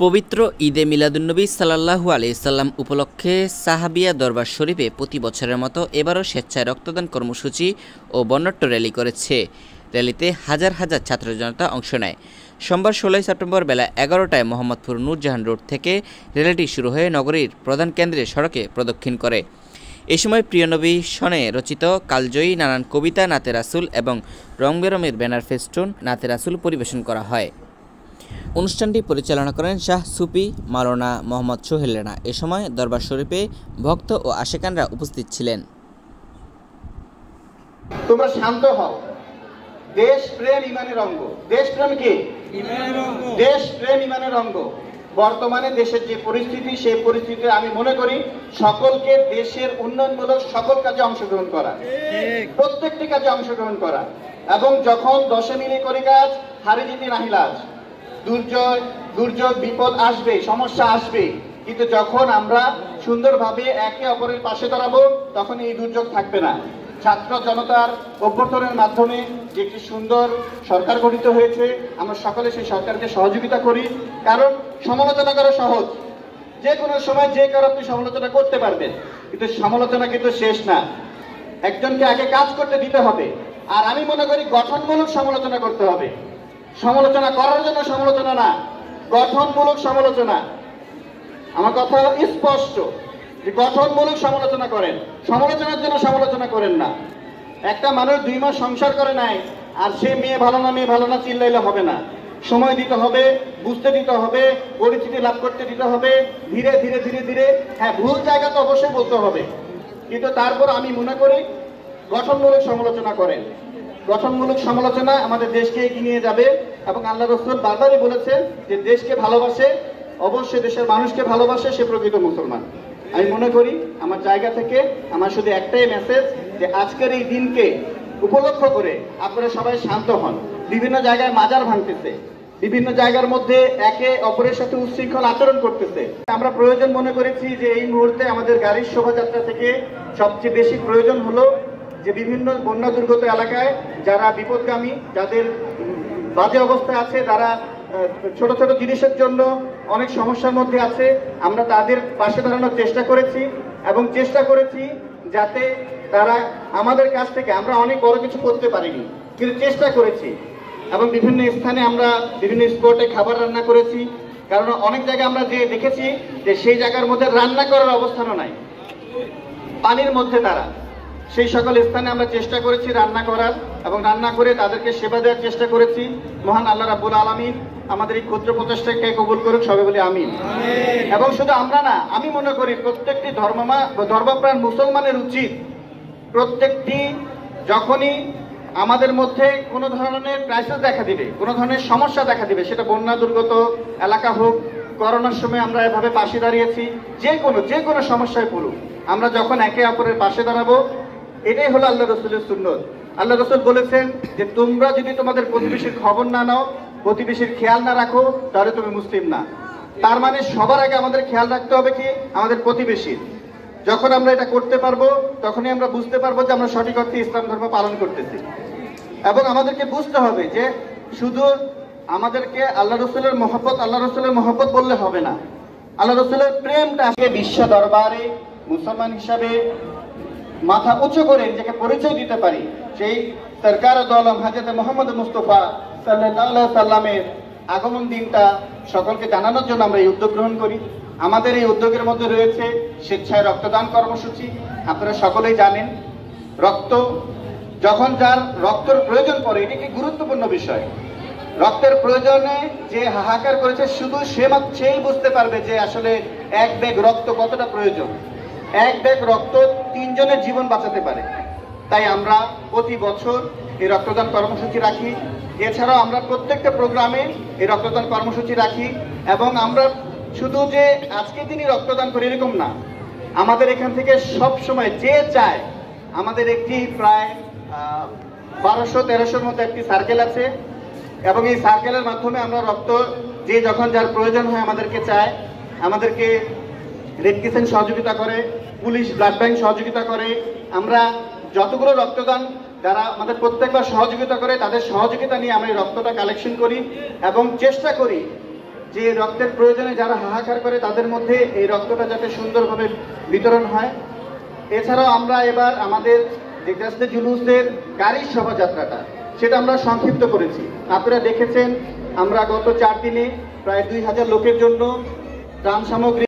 পবিত্র ঈদে মিলাদুন্নবী সাল্লাল্লাহু আলাইহি সাল্লাম উপলক্ষে সাহাবিয়া দরবার শরীফে প্রতি বছরের মতো এবারও স্বেচ্ছায় রক্তদান কর্মসূচি ও বর্ণাঢ্য র্যালি করেছে। র্যালিতে হাজার হাজার ছাত্র জনতা অংশ নেয়। সোমবার 16 সেপ্টেম্বর বেলা 11টায় মোহাম্মদপুর নূরজাহান রোড থেকে র্যালিটি শুরু হয়ে নগরীর প্রধান কেন্দ্রের সড়কে প্রদক্ষিণ করে। এ সময় প্রিয় নবী শনে রচিত কালজয়ী নানান কবিতা, নাতে রাসূল এবং রং বেরঙের ব্যানার ফেস্টুন, নাতে রাসূল পরিবেশন করা হয়। অনুষ্ঠানটি পরিচালনা করেন শাহ সুফি মাওলানা মোহাম্মদ সোহেল রানা। এ সময় দরবার শরীফে ভক্ত ও আশেকানরা উপস্থিত ছিলেন। তোমরা শান্ত হও। দেশ প্রেম ইমানের অঙ্গ। দেশ প্রেম কি? দেশ প্রেম ইমানের অঙ্গ। বর্তমানে দেশের যে পরিস্থিতি, সেই পরিস্থিতিতে আমি মনে করি সকলকে দেশের উন্নয়নমূলক সকল কাজে অংশগ্রহণ করা, প্রত্যেকটি কাজে অংশগ্রহণ করা, এবং যখন দশে মিলে করি কাজ হারি জিতি নাহিলাজ। দুর্যোগ বিপদ আসবে, সমস্যা আসবে, কিন্তু যখন আমরা সুন্দরভাবে একে অপরের পাশে দাঁড়াবো তখন এই দুর্যোগ থাকবে না। ছাত্র জনতার অভ্যর্থনের মাধ্যমে যে একটি সুন্দর সরকার গঠিত হয়েছে, আমরা সকলে সেই সরকারকে সহযোগিতা করি। কারণ সমালোচনা করা সহজ, যে কোনো সময় যে কারো আপনি সমালোচনা করতে পারবেন, কিন্তু সমালোচনা কিন্তু শেষ না। একজনকে আগে কাজ করতে দিতে হবে। আর আমি মনে করি গঠনমূলক সমালোচনা করতে হবে। সমালোচনা করার জন্য সমালোচনা না, গঠনমূলক সমালোচনা। আমার কথা স্পষ্ট যে গঠনমূলক সমালোচনা করেন, সমালোচনার জন্য সমালোচনা করেন না। একটা মানুষ 2 মাস সংসার করে নাই আর সে মেয়ে ভালো না চিল্লাইলে হবে না। সময় দিতে হবে, বুঝতে দিতে হবে, পরিচিতি লাভ করতে দিতে হবে, ধীরে ধীরে ধীরে ধীরে। হ্যাঁ, ভুল জায়গা তো অবশ্যই বলতে হবে, কিন্তু তারপর আমি মনে করি গঠনমূলক সমালোচনা করেন। গঠনমূলক সমালোচনা আমাদের দেশকে এগিয়ে নিয়ে যাবে। এবং আল্লাহ রাসূল বারবারই বলেছেন যে দেশকে ভালোবাসে, অবশ্যই দেশের মানুষকে ভালোবাসে, সে প্রকৃত মুসলমান। আমি মনে করি আমার জায়গা থেকে আমার শুধু একটাই মেসেজ, যে আজকের এই দিনকে উপলক্ষ করে আপনারা সবাই শান্ত হন। বিভিন্ন জায়গায় মাজার ভাঙতেছে, বিভিন্ন জায়গার মধ্যে একে অপরের সাথে উচ্ছৃঙ্খল আচরণ করতেছে। আমরা প্রয়োজন মনে করেছি যে এই মুহূর্তে আমাদের গাড়ির শোভাযাত্রা থেকে সবচেয়ে বেশি প্রয়োজন হলো যে বিভিন্ন বন্যা দুর্গত এলাকায় যারা বিপদগামী, যাদের বাজে অবস্থায় আছে, যারা ছোট ছোট জিনিসের জন্য অনেক সমস্যার মধ্যে আছে, আমরা তাদের পাশে দাঁড়ানোর চেষ্টা করেছি এবং চেষ্টা করেছি যাতে তারা আমাদের কাছ থেকে, আমরা অনেক বড় কিছু করতে পারিনি কিন্তু চেষ্টা করেছি। এবং বিভিন্ন স্থানে আমরা বিভিন্ন স্পটে খাবার রান্না করেছি, কারণ অনেক জায়গায় আমরা যে দেখেছি যে সেই জায়গার মধ্যে রান্না করার অবস্থানও নাই, পানির মধ্যে তারা। সেই সকল স্থানে আমরা চেষ্টা করেছি রান্না করার, এবং রান্না করে তাদেরকে সেবা দেওয়ার চেষ্টা করেছি। মহান আল্লাহ রাব্বুল আলামিন আমাদের এই ক্ষুদ্র প্রচেষ্টাকে কবুল করুক, সবাই বলি আমিন। এবং শুধু আমরা না, আমি মনে করি প্রত্যেকটি ধর্মপ্রাণ মুসলমানের উচিত প্রত্যেকটি, যখনই আমাদের মধ্যে কোনো ধরনের ক্রাইসিস দেখা দিবে, কোনো ধরনের সমস্যা দেখা দিবে, সেটা বন্যা দুর্গত এলাকা হোক, করোনার সময় আমরা এভাবে পাশে দাঁড়িয়েছি, যে কোনো সমস্যায় পড়ুক, আমরা যখন একে অপরের পাশে দাঁড়াবো, এটাই হলো আল্লাহ রাসূলের সুন্নত। আল্লাহ রাসূল বলেছেন যে তোমরা যদি তোমাদের প্রতিবেশীর খবর না নাও, প্রতিবেশীর খেয়াল না রাখো, তাহলে তুমি মুসলিম না। তার মানে সবার আগে আমাদের খেয়াল রাখতে হবে কি? আমাদের প্রতিবেশীর। যখন আমরা এটা করতে পারবো, তখনই আমরা বুঝতে পারবো যে আমরা সঠিক অর্থে ইসলাম ধর্ম পালন করতেছি। এবং আমাদেরকে বুঝতে হবে যে শুধু আমাদেরকে আল্লাহ রসুলের মহব্বত বললে হবে না, আল্লাহ রসুলের প্রেমটা আজকে বিশ্ব দরবারে মুসলমান হিসাবে মাথা উঁচু করে নিজেকে পরিচয় দিতে পারি, সেই সরকার দো আলম হযরত মুহাম্মদ মুস্তাফা সাল্লাল্লাহু আলাইহি সাল্লামের আগমন দিনটা সকলকে জানানোর জন্য আমরা এই উদ্যোগ গ্রহণ করি। আমাদের এই উদ্যোগের মধ্যে রয়েছে স্বেচ্ছায় রক্তদান কর্মসূচি। আপনারা সকলেই জানেন, যখন যার রক্তের প্রয়োজন পড়ে, এটি একটি গুরুত্বপূর্ণ বিষয়। রক্তের প্রয়োজনে যে হাহাকার করেছে শুধু সেই বুঝতে পারবে যে আসলে এক ব্যাগ রক্ত কতটা প্রয়োজন। এক ব্যাগ রক্ত 3 জনের জীবন বাঁচাতে পারে। তাই আমরা প্রতি বছর এই রক্তদান কর্মসূচি রাখি। এছাড়াও আমরা প্রত্যেকটা প্রোগ্রামে এই রক্তদান কর্মসূচি রাখি। এবং আমরা শুধু যে আজকে দিনই রক্তদান করি এরকম না, আমাদের এখান থেকে সব সময় যে চায়, আমাদের একটি প্রায় 1200-1300-র মতো একটি সার্কেল আছে, এবং এই সার্কেলের মাধ্যমে আমরা রক্ত যে যখন যার প্রয়োজন হয় আমাদেরকে চায়, আমাদেরকে রেড ক্রিসেন্ট সহযোগিতা করে, পুলিশ ব্লাড ব্যাংক সহযোগিতা করে। আমরা যতগুলো রক্তদান যারা আমাদের প্রত্যেকবার সহযোগিতা করে, তাদের সহযোগিতা নিয়ে আমরা এই রক্তটা কালেকশন করি এবং চেষ্টা করি যে রক্তের প্রয়োজনে যারা হাহাকার করে তাদের মধ্যে এই রক্তটা যাতে সুন্দরভাবে বিতরণ হয়। এছাড়াও আমরা এবার আমাদের যে গাছতে জুলুসের গাড়ির শোভাযাত্রাটা সেটা আমরা সংক্ষিপ্ত করেছি। আপনারা দেখেছেন আমরা গত 4 দিনে প্রায় 2000 লোকের জন্য ত্রাণ সামগ্রী